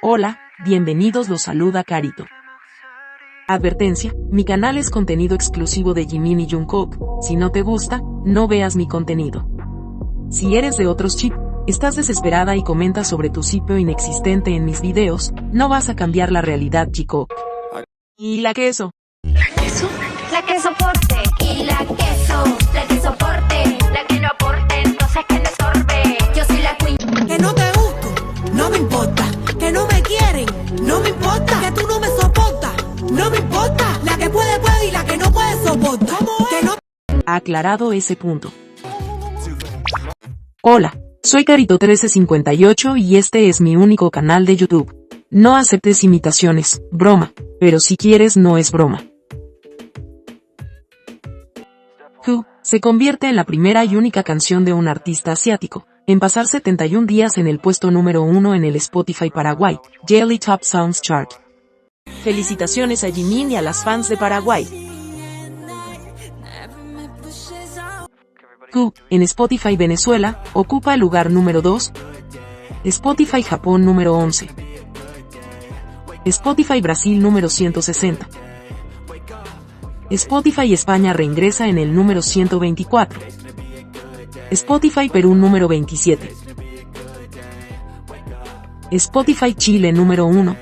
Hola, bienvenidos, los saluda Carito. Advertencia, mi canal es contenido exclusivo de Jimin y Jungkook, si no te gusta, no veas mi contenido. Si eres de otros chip, estás desesperada y comentas sobre tu sitio inexistente en mis videos, no vas a cambiar la realidad, chico. ¿Y la queso? ¿La queso? La que soporte. Y la que soporte. La que no aporte, entonces que le estorbe. Yo soy la queen. Que no te gusto, no me importa. Que no me quieren, no me importa. Que tú no me soportas, no me importa. La que puede, puede y la que no puede soporta. Que no... Aclarado ese punto. Hola, soy Carito1358 y este es mi único canal de YouTube. No aceptes imitaciones, broma, pero si quieres no es broma. Who se convierte en la primera y única canción de un artista asiático en pasar 71 días en el puesto número 1 en el Spotify Paraguay, Daily Top Songs Chart. Felicitaciones a Jimin y a las fans de Paraguay. Who, en Spotify Venezuela, ocupa el lugar número 2. Spotify Japón número 11. Spotify Brasil número 160. Spotify España reingresa en el número 124. Spotify Perú número 27. Spotify Chile número 1.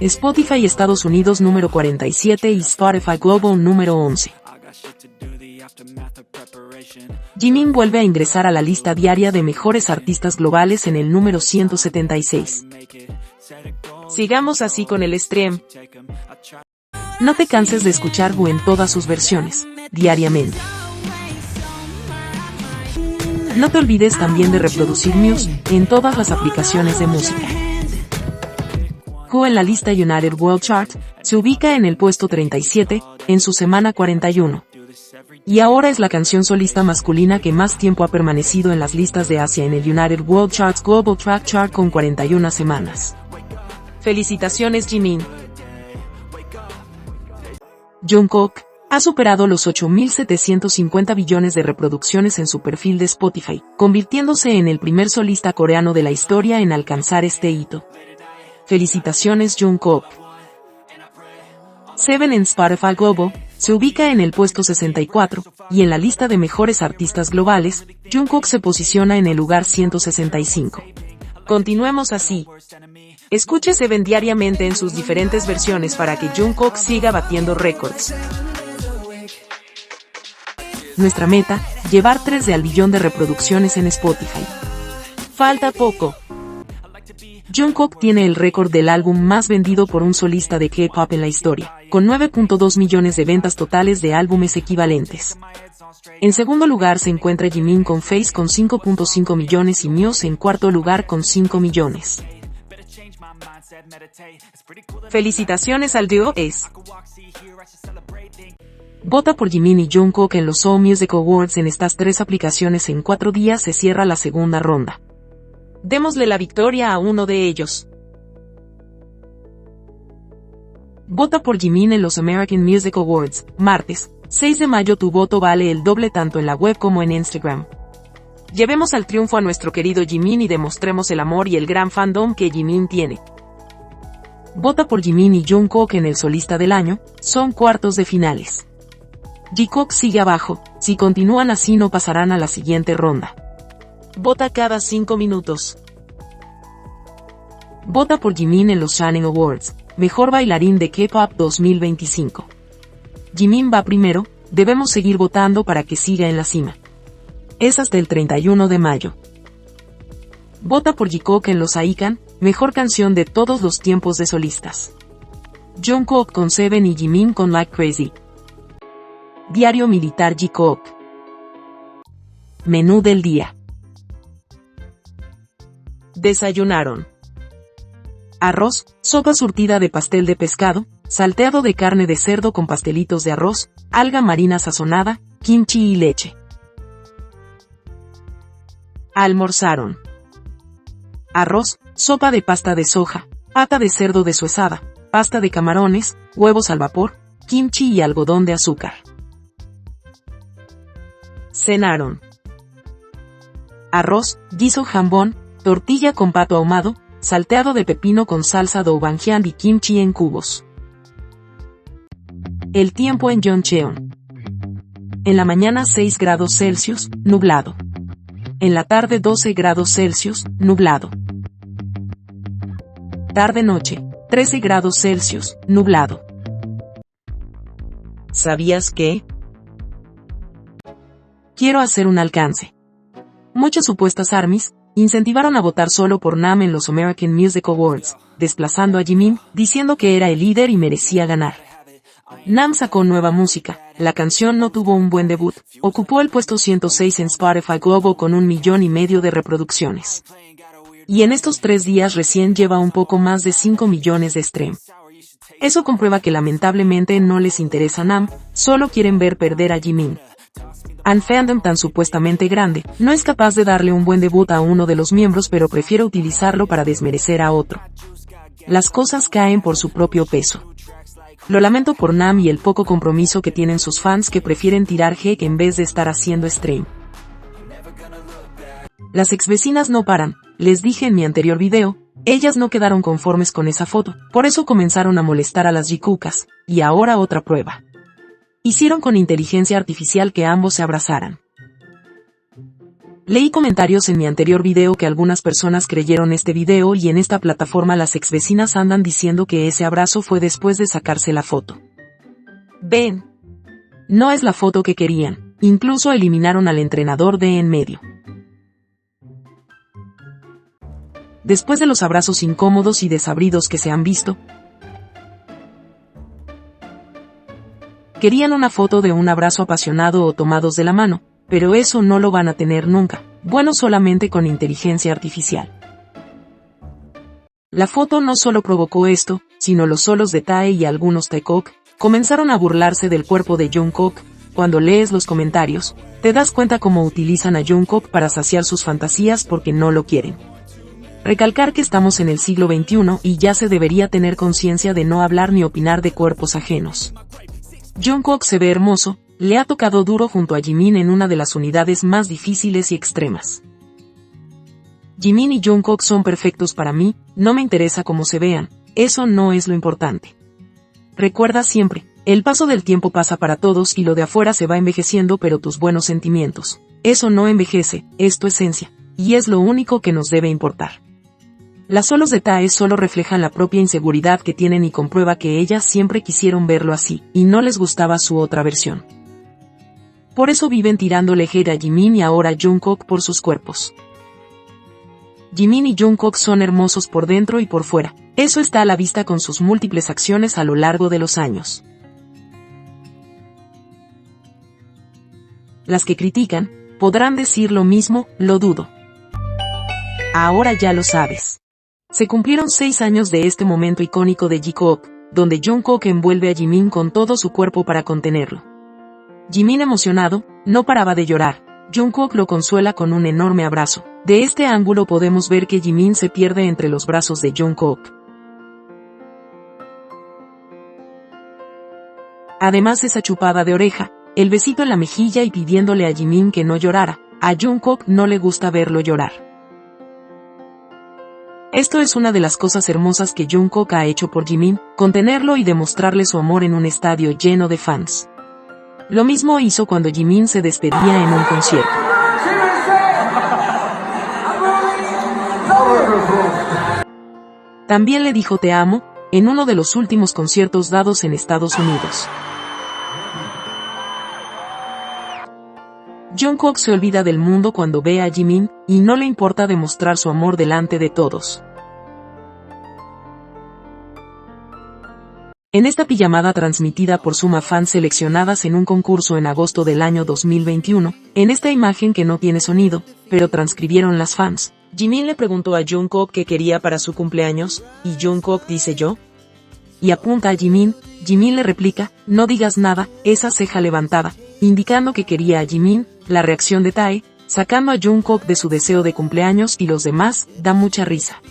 Spotify Estados Unidos número 47 y Spotify Global número 11. Jimin vuelve a ingresar a la lista diaria de mejores artistas globales en el número 176. Sigamos así con el stream. No te canses de escuchar Who en todas sus versiones, diariamente. No te olvides también de reproducir Muse en todas las aplicaciones de música. Who en la lista United World Chart se ubica en el puesto 37, en su semana 41. Y ahora es la canción solista masculina que más tiempo ha permanecido en las listas de Asia en el United World Charts Global Track Chart con 41 semanas. Felicitaciones, Jimin. Jungkook ha superado los 8.750 billones de reproducciones en su perfil de Spotify, convirtiéndose en el primer solista coreano de la historia en alcanzar este hito. Felicitaciones, Jungkook. Seven en Spotify Global se ubica en el puesto 64, y en la lista de mejores artistas globales, Jungkook se posiciona en el lugar 165. Continuemos así. Escuche Seven diariamente en sus diferentes versiones para que Jungkook siga batiendo récords. Nuestra meta, llevar 3 al billón de reproducciones en Spotify. Falta poco. Jungkook tiene el récord del álbum más vendido por un solista de K-pop en la historia, con 9.2 millones de ventas totales de álbumes equivalentes. En segundo lugar se encuentra Jimin con Face con 5.5 millones y Muse en cuarto lugar con 5 millones. Felicitaciones al dúo S. Vota por Jimin y Jungkook en los Seoul Music Awards. En estas 3 aplicaciones en 4 días se cierra la segunda ronda. Démosle la victoria a uno de ellos. Vota por Jimin en los American Music Awards, martes, 6 de mayo. Tu voto vale el doble tanto en la web como en Instagram. Llevemos al triunfo a nuestro querido Jimin y demostremos el amor y el gran fandom que Jimin tiene. Vota por Jimin y Jungkook en el solista del año, son cuartos de finales. Jungkook sigue abajo, si continúan así no pasarán a la siguiente ronda. Vota cada 5 minutos. Vota por Jimin en los Shining Awards, Mejor Bailarín de K-Pop 2025. Jimin va primero, debemos seguir votando para que siga en la cima. Es hasta el 31 de mayo. Vota por Jungkook en los AICAN, Mejor Canción de todos los tiempos de solistas. Jungkook con Seven y Jimin con Like Crazy. Diario Militar Jungkook. Menú del día. Desayunaron. Arroz, sopa surtida de pastel de pescado, salteado de carne de cerdo con pastelitos de arroz, alga marina sazonada, kimchi y leche. Almorzaron. Arroz, sopa de pasta de soja, pata de cerdo deshuesada, pasta de camarones, huevos al vapor, kimchi y algodón de azúcar. Cenaron. Arroz, guiso jambón, tortilla con pato ahumado, salteado de pepino con salsa doubanjiang y kimchi en cubos. El tiempo en Yeoncheon. En la mañana 6 grados Celsius, nublado. En la tarde 12 grados Celsius, nublado. Tarde-noche, 13 grados Celsius, nublado. ¿Sabías qué? Quiero hacer un alcance. Muchas supuestas ARMYs incentivaron a votar solo por Nam en los American Music Awards, desplazando a Jimin, diciendo que era el líder y merecía ganar. Nam sacó nueva música, la canción no tuvo un buen debut, ocupó el puesto 106 en Spotify Global con 1,5 millones de reproducciones. Y en estos 3 días recién lleva un poco más de 5 millones de streams. Eso comprueba que lamentablemente no les interesa Nam, solo quieren ver perder a Jimin. Un fandom tan supuestamente grande, no es capaz de darle un buen debut a uno de los miembros pero prefiere utilizarlo para desmerecer a otro. Las cosas caen por su propio peso. Lo lamento por Nam y el poco compromiso que tienen sus fans que prefieren tirar hate en vez de estar haciendo stream. Las exvecinas no paran, les dije en mi anterior video, ellas no quedaron conformes con esa foto, por eso comenzaron a molestar a las jikukas, y ahora otra prueba. Hicieron con inteligencia artificial que ambos se abrazaran. Leí comentarios en mi anterior video que algunas personas creyeron este video y en esta plataforma las exvecinas andan diciendo que ese abrazo fue después de sacarse la foto. Ven. No es la foto que querían, incluso eliminaron al entrenador de en medio. Después de los abrazos incómodos y desabridos que se han visto, querían una foto de un abrazo apasionado o tomados de la mano, pero eso no lo van a tener nunca, bueno solamente con inteligencia artificial. La foto no solo provocó esto, sino los solos de Tae y algunos Taekook comenzaron a burlarse del cuerpo de Jungkook. Cuando lees los comentarios, te das cuenta cómo utilizan a Jungkook para saciar sus fantasías porque no lo quieren. Recalcar que estamos en el siglo XXI y ya se debería tener conciencia de no hablar ni opinar de cuerpos ajenos. Jungkook se ve hermoso, le ha tocado duro junto a Jimin en una de las unidades más difíciles y extremas. Jimin y Jungkook son perfectos para mí, no me interesa cómo se vean, eso no es lo importante. Recuerda siempre, el paso del tiempo pasa para todos y lo de afuera se va envejeciendo pero tus buenos sentimientos, eso no envejece, es tu esencia, y es lo único que nos debe importar. Las solos de Tae solo reflejan la propia inseguridad que tienen y comprueba que ellas siempre quisieron verlo así, y no les gustaba su otra versión. Por eso viven tirándole hate a Jimin y ahora a Jungkook por sus cuerpos. Jimin y Jungkook son hermosos por dentro y por fuera, eso está a la vista con sus múltiples acciones a lo largo de los años. Las que critican, podrán decir lo mismo, lo dudo. Ahora ya lo sabes. Se cumplieron 6 años de este momento icónico de J-Hope, donde Jungkook envuelve a Jimin con todo su cuerpo para contenerlo. Jimin emocionado, no paraba de llorar, Jungkook lo consuela con un enorme abrazo. De este ángulo podemos ver que Jimin se pierde entre los brazos de Jungkook. Además esa chupada de oreja, el besito en la mejilla y pidiéndole a Jimin que no llorara, a Jungkook no le gusta verlo llorar. Esto es una de las cosas hermosas que Jungkook ha hecho por Jimin, contenerlo y demostrarle su amor en un estadio lleno de fans. Lo mismo hizo cuando Jimin se despedía en un concierto. También le dijo te amo, en uno de los últimos conciertos dados en Estados Unidos. Jungkook se olvida del mundo cuando ve a Jimin, y no le importa demostrar su amor delante de todos. En esta pijamada transmitida por Suma fans seleccionadas en un concurso en agosto del año 2021, en esta imagen que no tiene sonido, pero transcribieron las fans, Jimin le preguntó a Jungkook qué quería para su cumpleaños, y Jungkook dice yo. Y apunta a Jimin, Jimin le replica, no digas nada, esa ceja levantada, indicando que quería a Jimin. La reacción de Tae, sacando a Jungkook de su deseo de cumpleaños y los demás, da mucha risa.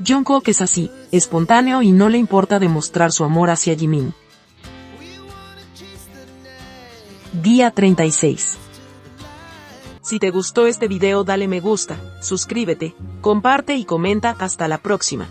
Jungkook es así, espontáneo y no le importa demostrar su amor hacia Jimin. Día 36. Si te gustó este video dale me gusta, suscríbete, comparte y comenta. Hasta la próxima.